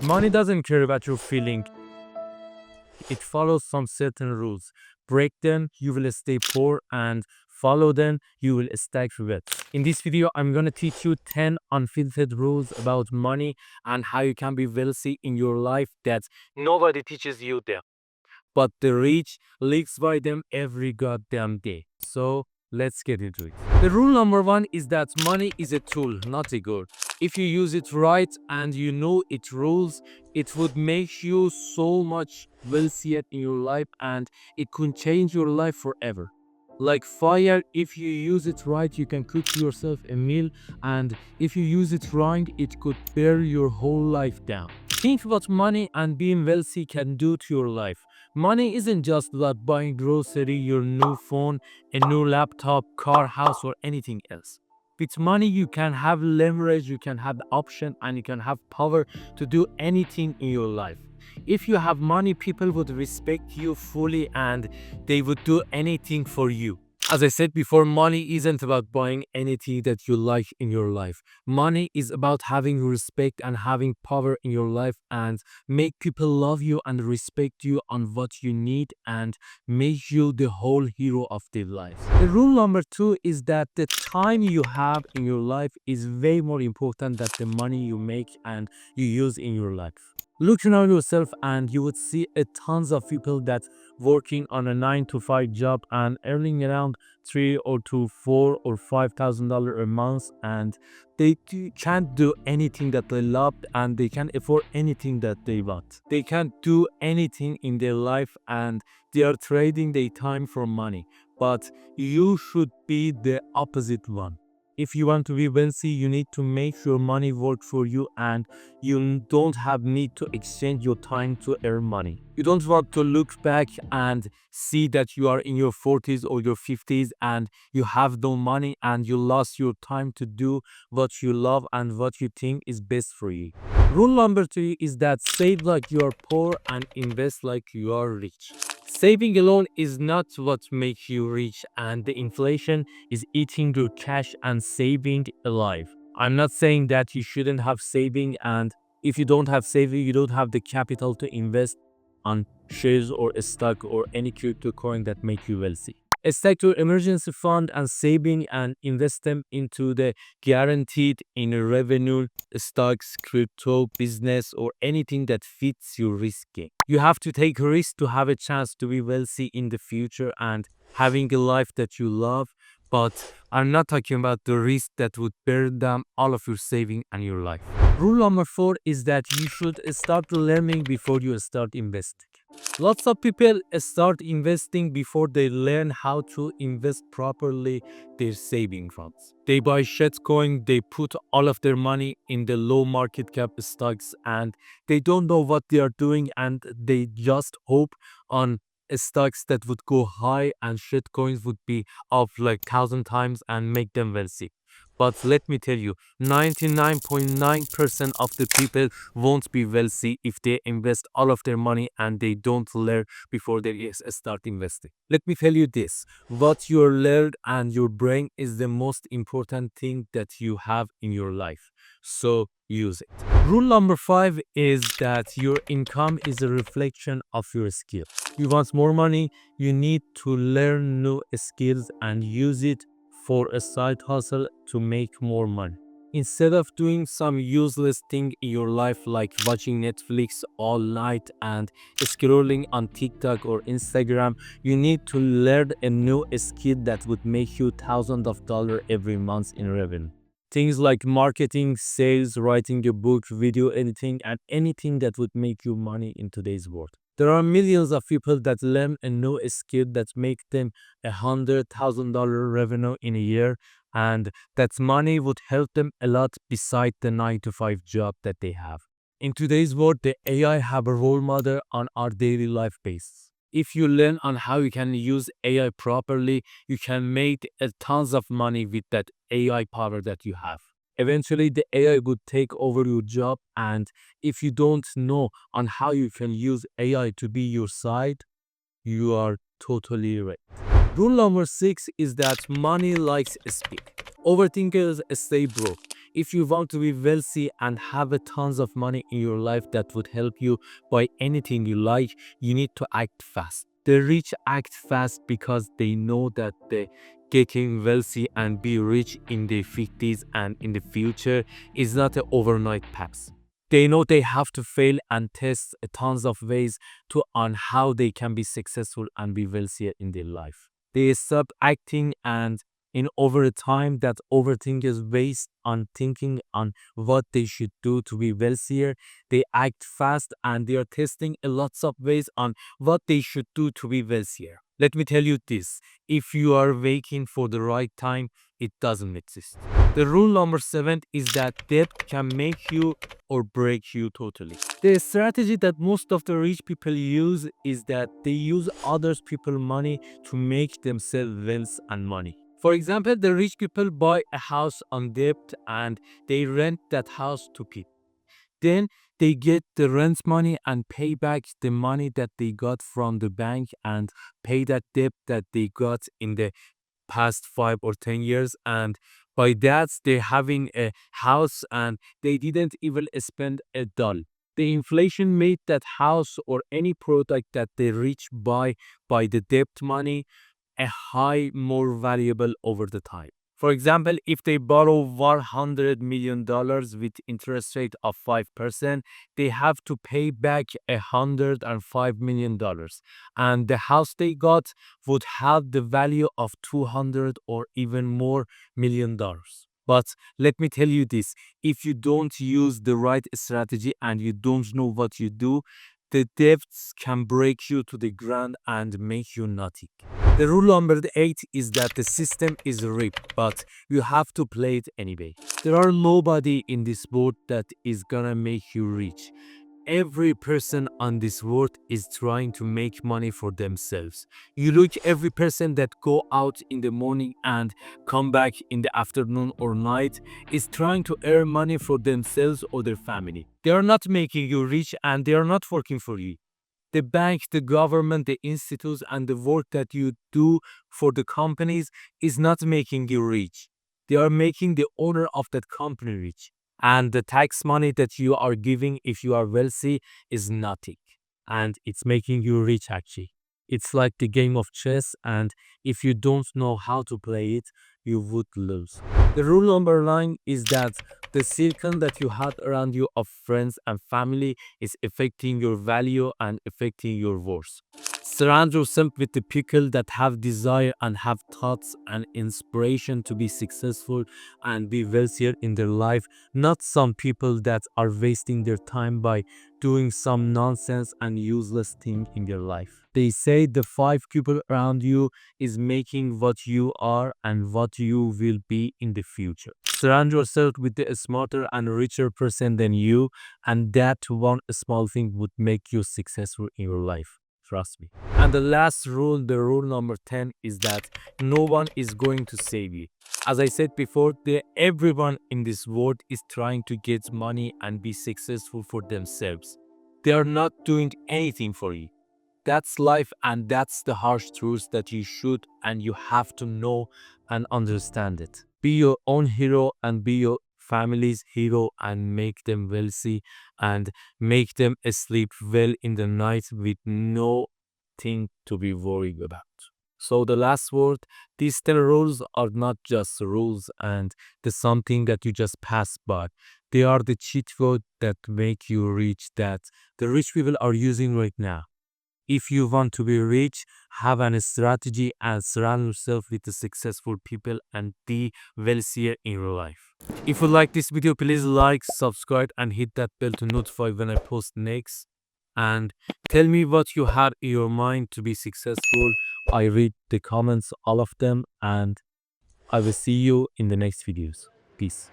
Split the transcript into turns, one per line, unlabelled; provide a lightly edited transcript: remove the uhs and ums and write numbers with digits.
Money doesn't care about your feeling. It follows some certain rules. Break them, you will stay poor, and follow them, you will stack wealth. In this video, I'm gonna teach you 10 unfiltered rules about money and how you can be wealthy in your life that nobody teaches you them. But the rich lives by them every goddamn day. So let's get into it. The rule number one is that money is a tool, not a goal. If you use it right and you know its rules, it would make you so much wealthier in your life and it could change your life forever. Like fire, if you use it right, you can cook yourself a meal, and if you use it wrong, it could burn your whole life down. Think what money and being wealthy can do to your life. Money isn't just about buying grocery, your new phone, a new laptop, car, house, or anything else. With money, you can have leverage, you can have the option, and you can have power to do anything in your life. If you have money, people would respect you fully and they would do anything for you. As I said before, money isn't about buying anything that you like in your life. Money is about having respect and having power in your life and make people love you and respect you on what you need and make you the whole hero of their lives. The rule number two is that the time you have in your life is way more important than the money you make and you use in your life. Look around yourself and you would see a tons of people that working on a 9 to 5 job and earning around 3 or 4 or 5 thousand dollars a month, and can't do anything that they love and they can't afford anything that they want. They can't do anything in their life and they are trading their time for money. But you should be the opposite one. If you want to be wealthy, you need to make your money work for you and you don't have need to exchange your time to earn money. You don't want to look back and see that you are in your 40s or your 50s and you have no money and you lost your time to do what you love and what you think is best for you. Rule number three is that save like you are poor and invest like you are rich. Saving alone is not what makes you rich, and the inflation is eating your cash and saving alive. I'm not saying that you shouldn't have saving, and if you don't have saving, you don't have the capital to invest on shares or a stock or any crypto coin that make you wealthy. Stack your emergency fund and saving and invest them into the guaranteed in revenue, stocks, crypto, business, or anything that fits your risk game. You have to take risks to have a chance to be wealthy in the future and having a life that you love. But I'm not talking about the risk that would burn down all of your saving and your life. Rule number four is that you should start learning before you start investing. Lots of people start investing before they learn how to invest properly their saving funds. They buy shitcoin, they put all of their money in the low market cap stocks and they don't know what they are doing and they just hope on stocks that would go high and shitcoins would be up like 1,000 times and make them wealthy. But let me tell you, 99.9% of the people won't be wealthy if they invest all of their money and they don't learn before they start investing. Let me tell you this, what you learn and your brain is the most important thing that you have in your life. So use it. Rule number five is that your income is a reflection of your skill. You want more money, you need to learn new skills and use it for a side hustle to make more money. Instead of doing some useless thing in your life like watching Netflix all night and scrolling on TikTok or Instagram, you need to learn a new skill that would make you thousands of dollars every month in revenue. Things like marketing, sales, writing a book, video editing, and anything that would make you money in today's world. There are millions of people that learn a new skill that make them $100,000 revenue in a year, and that money would help them a lot beside the 9 to 5 job that they have. In today's world, the AI have a role model on our daily life basis. If you learn on how you can use AI properly, you can make tons of money with that AI power that you have. Eventually, the AI would take over your job, and if you don't know on how you can use AI to be your side, you are totally right. Rule number six is that money likes speed. Overthinkers stay broke. If you want to be wealthy and have a tons of money in your life that would help you buy anything you like, you need to act fast. The rich act fast because they know that they getting wealthy and be rich in their 50s and in the future is not an overnight pass. They know they have to fail and test tons of ways to on how they can be successful and be wealthier in their life. They stop acting, and in over time that overthink is based on thinking on what they should do to be wealthier. They act fast and they are testing a lots of ways on what they should do to be wealthier. Let me tell you this, if you are waiting for the right time, it doesn't exist. The rule number 7 is that debt can make you or break you totally. The strategy that most of the rich people use is that they use others people money to make themselves wealth and money. For example, the rich people buy a house on debt and they rent that house to people. Then they get the rent money and pay back the money that they got from the bank and pay that debt that they got in the past 5 or 10 years. And by that, they're having a house and they didn't even spend a dollar. The inflation made that house or any product that they rich buy by the debt money a high more valuable over the time. For example, if they borrow $100 million with interest rate of 5%, they have to pay back $105 million. And the house they got would have the value of 200 or even more $1 million. But let me tell you this, if you don't use the right strategy and you don't know what you do, the debts can break you to the ground and make you nothing. The rule number 8 is that the system is rigged, but you have to play it anyway. There are nobody in this world that is gonna make you rich. Every person on this world is trying to make money for themselves. You look every person that go out in the morning and come back in the afternoon or night is trying to earn money for themselves or their family. They are not making you rich and they are not working for you. The bank, the government, the institutes, and the work that you do for the companies is not making you rich. They are making the owner of that company rich. And the tax money that you are giving if you are wealthy is nothing. And it's making you rich actually. It's like the game of chess, and if you don't know how to play it, you would lose. The rule number 9 is that the circle that you had around you of friends and family is affecting your value and affecting your worth. Surround yourself with the people that have desire and have thoughts and inspiration to be successful and be wealthier in their life, not some people that are wasting their time by doing some nonsense and useless thing in your life. They say the 5 people around you is making what you are and what you will be in the future. Surround yourself with a smarter and richer person than you, and that one small thing would make you successful in your life. Trust me. And the last rule, the rule number 10, is that no one is going to save you. As I said before, everyone in this world is trying to get money and be successful for themselves. They are not doing anything for you. That's life, and that's the harsh truth that you should and you have to know and understand it. Be your own hero and be your family's hero and make them wealthy and make them sleep well in the night with no thing to be worried about. So the last word, these 10 rules are not just rules and the something that you just pass by. They are the cheat code that make you rich that the rich people are using right now. If you want to be rich, have a strategy and surround yourself with the successful people and be wealthier in your life. If you like this video, please like, subscribe and hit that bell to notify when I post next. And tell me what you had in your mind to be successful. I read the comments, all of them, and I will see you in the next videos. Peace.